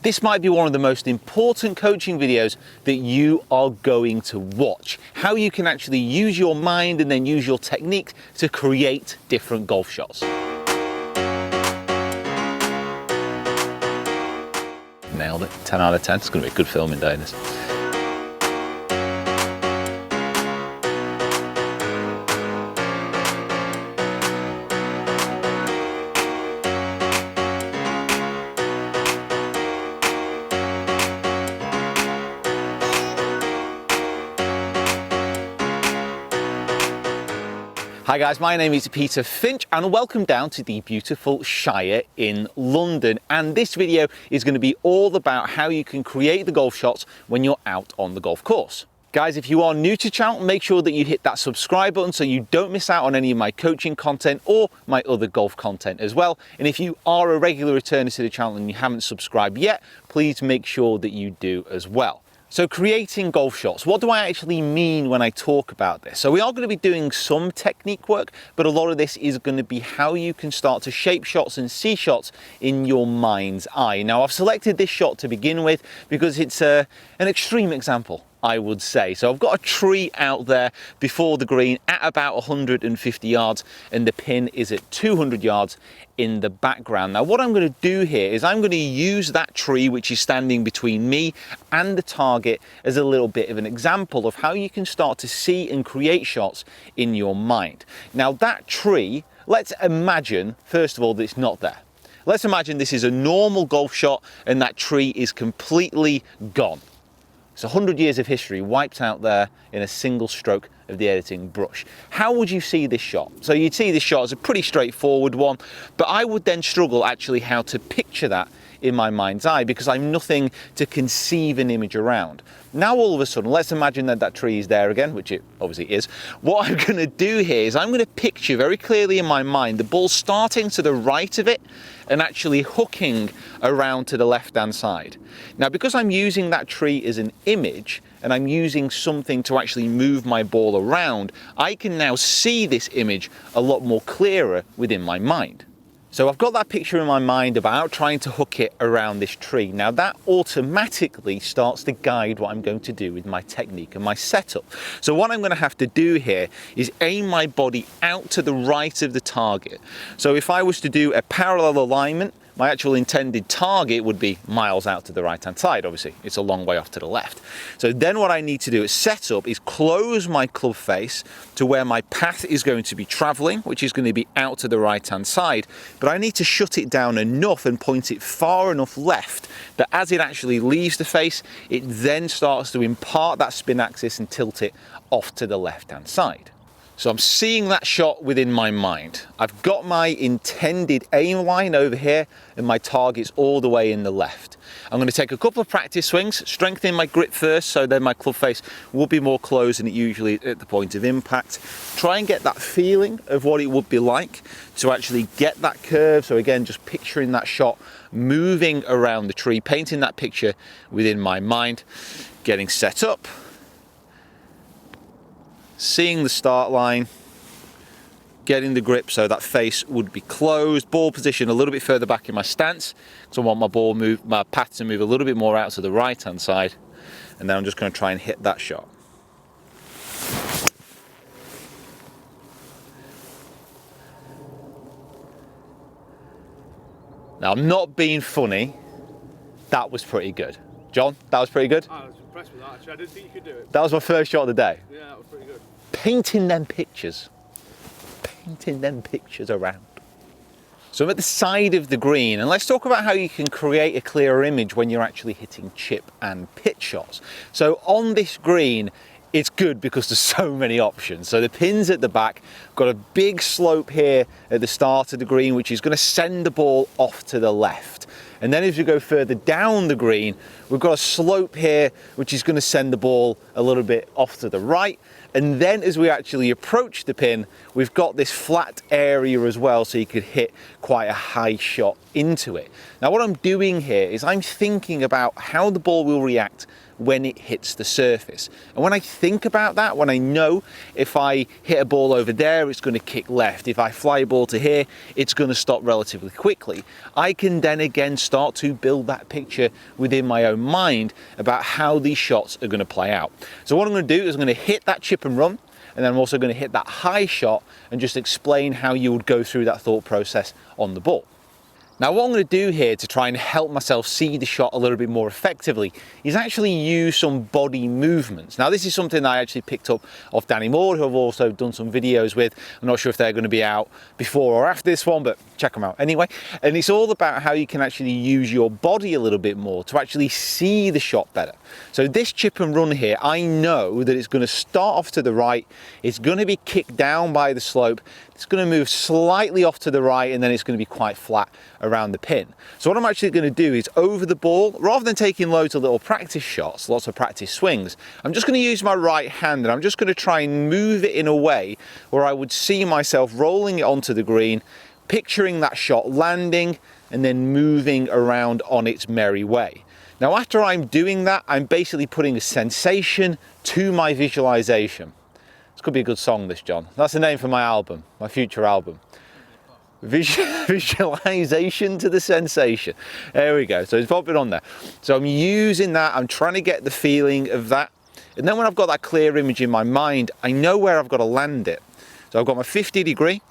This might be one of the most important coaching videos that you are going to watch. How you can actually use your mind and then use your technique to create different golf shots. Nailed it, 10 out of 10. It's going to be a good filming day, this. Hi guys, my name is Peter Finch and welcome down to the beautiful Shire in London. And this video is going to be all about how you can create the golf shots when you're out on the golf course. Guys, if you are new to the channel, make sure that you hit that subscribe button so you don't miss out on any of my coaching content or my other golf content as well. And if you are a regular returner to the channel and you haven't subscribed yet, please make sure that you do as well. So creating golf shots, what do I actually mean when I talk about this? So we are going to be doing some technique work, but a lot of this is going to be how you can start to shape shots and see shots in your mind's eye. Now I've selected this shot to begin with because it's an extreme example, I would say. So I've got a tree out there before the green at about 150 yards and the pin is at 200 yards in the background. Now what I'm going to do here is I'm going to use that tree which is standing between me and the target as a little bit of an example of how you can start to see and create shots in your mind. Now that tree, let's imagine first of all that it's not there. Let's imagine this is a normal golf shot and that tree is completely gone. It's 100 years of history wiped out there in a single stroke of the editing brush. How would you see this shot? So you'd see this shot as a pretty straightforward one, but I would then struggle actually how to picture that in my mind's eye because I'm nothing to conceive an image around. Now all of a sudden, let's imagine that that tree is there again, which it obviously is. What I'm going to do here is I'm going to picture very clearly in my mind the ball starting to the right of it and actually hooking around to the left-hand side. Now, because I'm using that tree as an image and I'm using something to actually move my ball around, I can now see this image a lot more clearer within my mind. So I've got that picture in my mind about trying to hook it around this tree. Now that automatically starts to guide what I'm going to do with my technique and my setup. So what I'm going to have to do here is aim my body out to the right of the target. So if I was to do a parallel alignment, my actual intended target would be miles out to the right-hand side. Obviously, it's a long way off to the left. So then what I need to do at setup is close my club face to where my path is going to be traveling, which is going to be out to the right-hand side. But I need to shut it down enough and point it far enough left that as it actually leaves the face, it then starts to impart that spin axis and tilt it off to the left-hand side. So I'm seeing that shot within my mind. I've got my intended aim line over here and my target's all the way in the left. I'm going to take a couple of practice swings, strengthen my grip first so then my club face will be more closed than it usually at the point of impact. Try and get that feeling of what it would be like to actually get that curve. So again, just picturing that shot moving around the tree, painting that picture within my mind, getting set up. Seeing the start line, getting the grip so that face would be closed, ball position a little bit further back in my stance because I want my path to move a little bit more out to the right hand side, and then I'm just going to try and hit that shot. Now I'm not being funny, that was pretty good. John, that was pretty good? I was impressed with that actually, I didn't think you could do it. That was my first shot of the day. Yeah, that was pretty good. Painting them pictures around. So I'm at the side of the green, and let's talk about how you can create a clearer image when you're actually hitting chip and pitch shots. So on this green, it's good because there's so many options. So the pin's at the back, got a big slope here at the start of the green, which is going to send the ball off to the left. And then as we go further down the green, we've got a slope here, which is going to send the ball a little bit off to the right. And then as we actually approach the pin, we've got this flat area as well, so you could hit quite a high shot into it. Now what I'm doing here is I'm thinking about how the ball will react when it hits the surface. And when I think about that, when I know if I hit a ball over there, it's going to kick left. If I fly a ball to here, it's going to stop relatively quickly. I can then again start to build that picture within my own mind about how these shots are going to play out. So what I'm going to do is I'm going to hit that chip and run, and then I'm also going to hit that high shot and just explain how you would go through that thought process on the ball. Now what I'm going to do here to try and help myself see the shot a little bit more effectively is actually use some body movements. Now this is something I actually picked up off Danny Moore, who I've also done some videos with. I'm not sure if they're going to be out before or after this one, but check them out anyway. And it's all about how you can actually use your body a little bit more to actually see the shot better. So this chip and run here, I know that it's going to start off to the right, it's going to be kicked down by the slope, it's going to move slightly off to the right, and then it's going to be quite flat around the pin. So what I'm actually going to do is over the ball, rather than taking loads of little practice shots, lots of practice swings, I'm just going to use my right hand and I'm just going to try and move it in a way where I would see myself rolling it onto the green, picturing that shot landing and then moving around on its merry way. Now after I'm doing that, I'm basically putting a sensation to my visualization. This could be a good song, this, John. That's the name for my album, my future album. Visualization to the sensation. There we go. So it's popping on there. So I'm using that. I'm trying to get the feeling of that. And then when I've got that clear image in my mind, I know where I've got to land it. So I've got my 50 degree.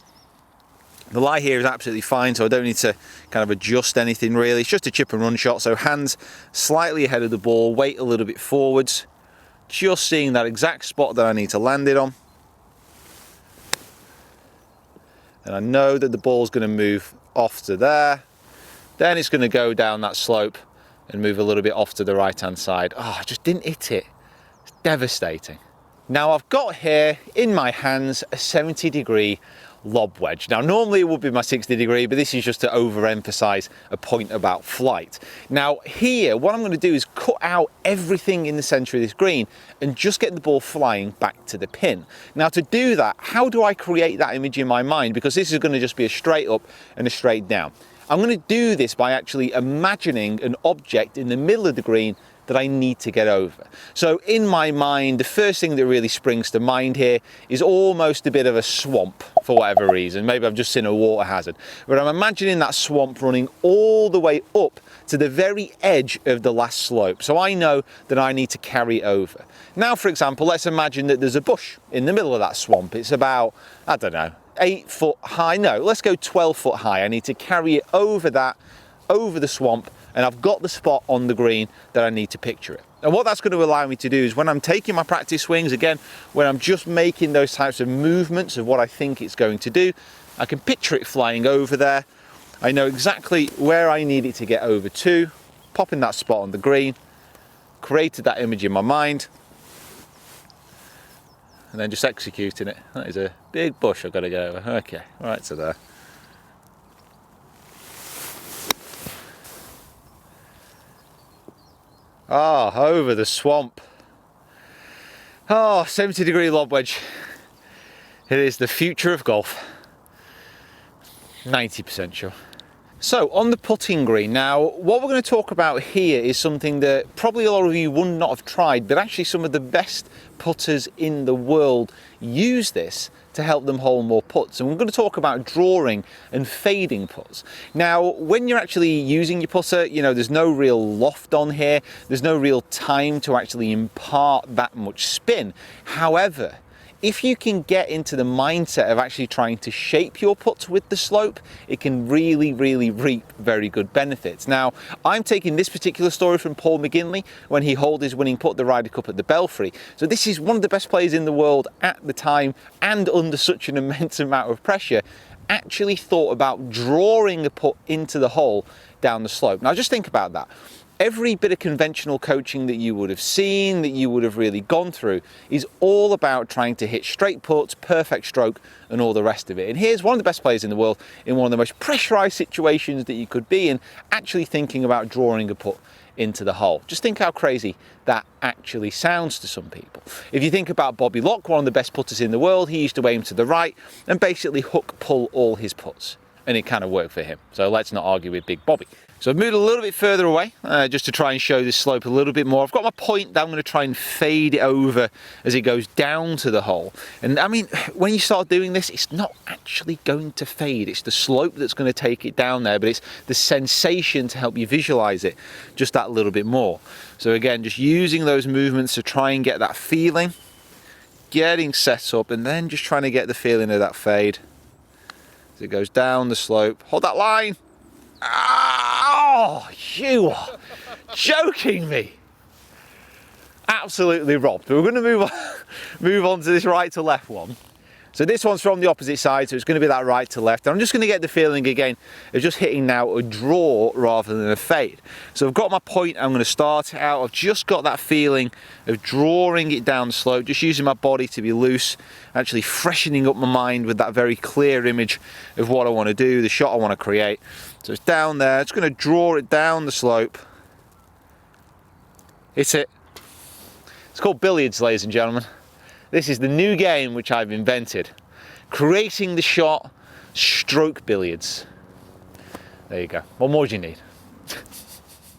The lie here is absolutely fine, so I don't need to kind of adjust anything really. It's just a chip and run shot. So hands slightly ahead of the ball, weight a little bit forwards. Just seeing that exact spot that I need to land it on. And I know that the ball's going to move off to there. Then it's going to go down that slope and move a little bit off to the right hand side. Oh, I just didn't hit it. It's devastating. Now I've got here in my hands a 70 degree lob wedge. Now normally it would be my 60 degree, but this is just to overemphasize a point about flight. Now here, what I'm going to do is cut out everything in the center of this green and just get the ball flying back to the pin. Now to do that, how do I create that image in my mind? Because this is going to just be a straight up and a straight down. I'm going to do this by actually imagining an object in the middle of the green that I need to get over. So in my mind, the first thing that really springs to mind here is almost a bit of a swamp for whatever reason. Maybe I've just seen a water hazard, but I'm imagining that swamp running all the way up to the very edge of the last slope. So I know that I need to carry it over. Now, for example, let's imagine that there's a bush in the middle of that swamp. It's about, I don't know, 8 foot high. No, let's go 12 foot high. I need to carry it over that, over the swamp, and I've got the spot on the green that I need to picture it. And what that's going to allow me to do is when I'm taking my practice swings, again, when I'm just making those types of movements of what I think it's going to do, I can picture it flying over there. I know exactly where I need it to get over to, popping that spot on the green, created that image in my mind, and then just executing it. That is a big bush I've got to go over. Okay, right to there. Ah, over the swamp. Oh, 70 degree lob wedge. It is the future of golf. 90% sure. So on the putting green, now what we're going to talk about here is something that probably a lot of you would not have tried, but actually some of the best putters in the world use this to help them hole more putts. And we're going to talk about drawing and fading putts. Now, when you're actually using your putter, you know, there's no real loft on here. There's no real time to actually impart that much spin. However, if you can get into the mindset of actually trying to shape your putts with the slope, it can really, really reap very good benefits. Now, I'm taking this particular story from Paul McGinley when he holed his winning putt, the Ryder Cup at the Belfry. So this is one of the best players in the world at the time, and under such an immense amount of pressure, actually thought about drawing a putt into the hole down the slope. Now just think about that. every bit of conventional coaching that you would have seen, that you would have really gone through, is all about trying to hit straight putts, perfect stroke, and all the rest of it. And here's one of the best players in the world in one of the most pressurized situations that you could be in, actually thinking about drawing a putt into the hole. Just think how crazy that actually sounds to some people. If you think about Bobby Locke, one of the best putters in the world, he used to aim to the right and basically hook pull all his putts, and it kind of worked for him. So let's not argue with Big Bobby. So I've moved a little bit further away just to try and show this slope a little bit more. I've got my point that I'm going to try and fade it over as it goes down to the hole. And I mean, when you start doing this, it's not actually going to fade. It's the slope that's going to take it down there, but it's the sensation to help you visualize it just that little bit more. So again, just using those movements to try and get that feeling, getting set up, and then just trying to get the feeling of that fade as it goes down the slope. Hold that line. Oh, you are joking me. Absolutely robbed. We're going to move on to this right to left one. So this one's from the opposite side, so it's going to be that right to left. And I'm just going to get the feeling again of just hitting now a draw rather than a fade. So I've got my point, I'm going to start it out. I've just got that feeling of drawing it down the slope, just using my body to be loose, actually freshening up my mind with that very clear image of what I want to do, the shot I want to create. So it's down there, it's going to draw it down the slope. Hit it. It's called billiards, ladies and gentlemen. This is the new game which I've invented. Creating the shot, stroke billiards. There you go. What more do you need?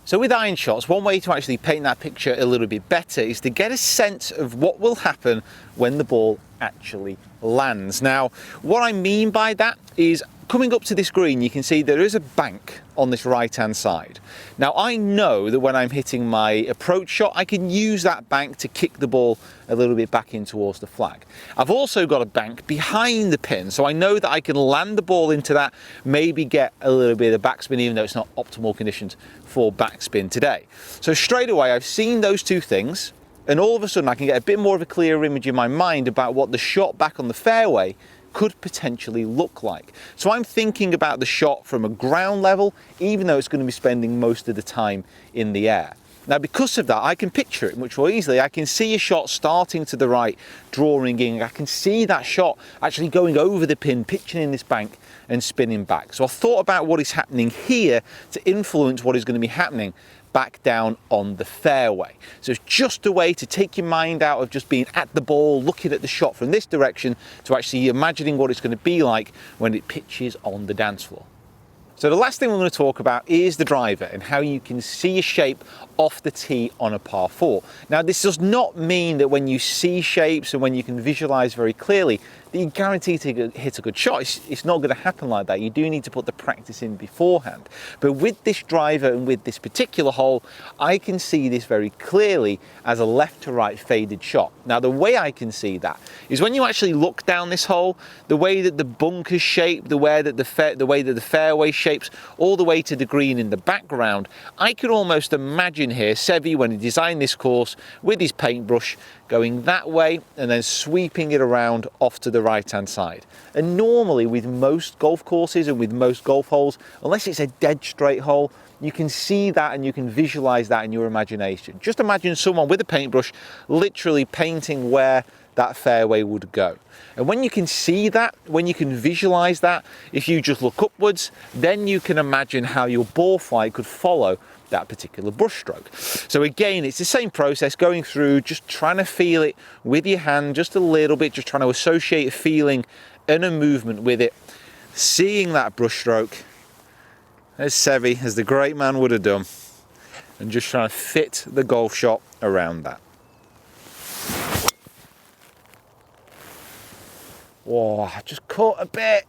So with iron shots, one way to actually paint that picture a little bit better is to get a sense of what will happen when the ball actually lands. Now, what I mean by that is coming up to this green, you can see there is a bank on this right-hand side. Now, I know that when I'm hitting my approach shot, I can use that bank to kick the ball a little bit back in towards the flag. I've also got a bank behind the pin, so I know that I can land the ball into that, maybe get a little bit of backspin, even though it's not optimal conditions for backspin today. So straight away, I've seen those two things, and all of a sudden I can get a bit more of a clear image in my mind about what the shot back on the fairway could potentially look like. So I'm thinking about the shot from a ground level, even though it's going to be spending most of the time in the air. Now, because of that, I can picture it much more easily. I can see a shot starting to the right, drawing in. I can see that shot actually going over the pin, pitching in this bank and spinning back. So I thought about what is happening here to influence what is going to be happening back down on the fairway. So it's just a way to take your mind out of just being at the ball, looking at the shot from this direction, to actually imagining what it's going to be like when it pitches on the dance floor. So the last thing we're going to talk about is the driver and how you can see a shape off the tee on a par 4. Now, this does not mean that when you see shapes and when you can visualize very clearly that you're guaranteed to hit a good shot. It's not going to happen like that. You do need to put the practice in beforehand. But with this driver and with this particular hole, I can see this very clearly as a left to right faded shot. Now, the way I can see that is when you actually look down this hole, the way that the bunker's shaped, the way that the fairway shapes, all the way to the green in the background, I can almost imagine here Seve, when he designed this course, with his paintbrush going that way and then sweeping it around off to the right hand side. And normally with most golf courses and with most golf holes, unless it's a dead straight hole, you can see that and you can visualize that in your imagination. Just imagine someone with a paintbrush literally painting where that fairway would go. And when you can see that, when you can visualize that, if you just look upwards, then you can imagine how your ball flight could follow that particular brush stroke. So again, it's the same process, going through, just trying to feel it with your hand just a little bit, just trying to associate a feeling and a movement with it, seeing that brush stroke as Seve, as the great man would have done, and just trying to fit the golf shot around that. Whoa, I just caught a bit.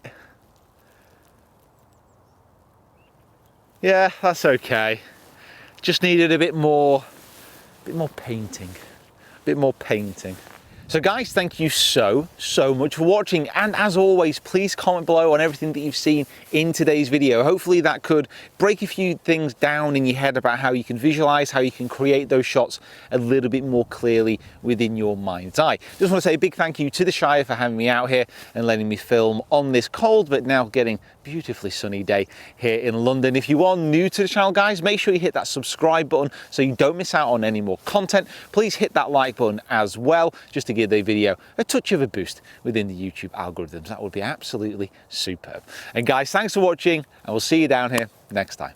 Yeah, that's okay. Just needed a bit more painting. So guys, thank you so much for watching, and as always, please comment below on everything that you've seen in today's video. Hopefully that could break a few things down in your head about how you can visualize, how you can create those shots a little bit more clearly within your mind's eye. Just want to say a big thank you to the Shire for having me out here and letting me film on this cold but now getting beautifully sunny day here in London. If you are new to the channel, guys, make sure you hit that subscribe button so you don't miss out on any more content. Please hit that like button as well, just to give the video a touch of a boost within the YouTube algorithms. That would be absolutely superb. And guys, thanks for watching, and we'll see you down here next time.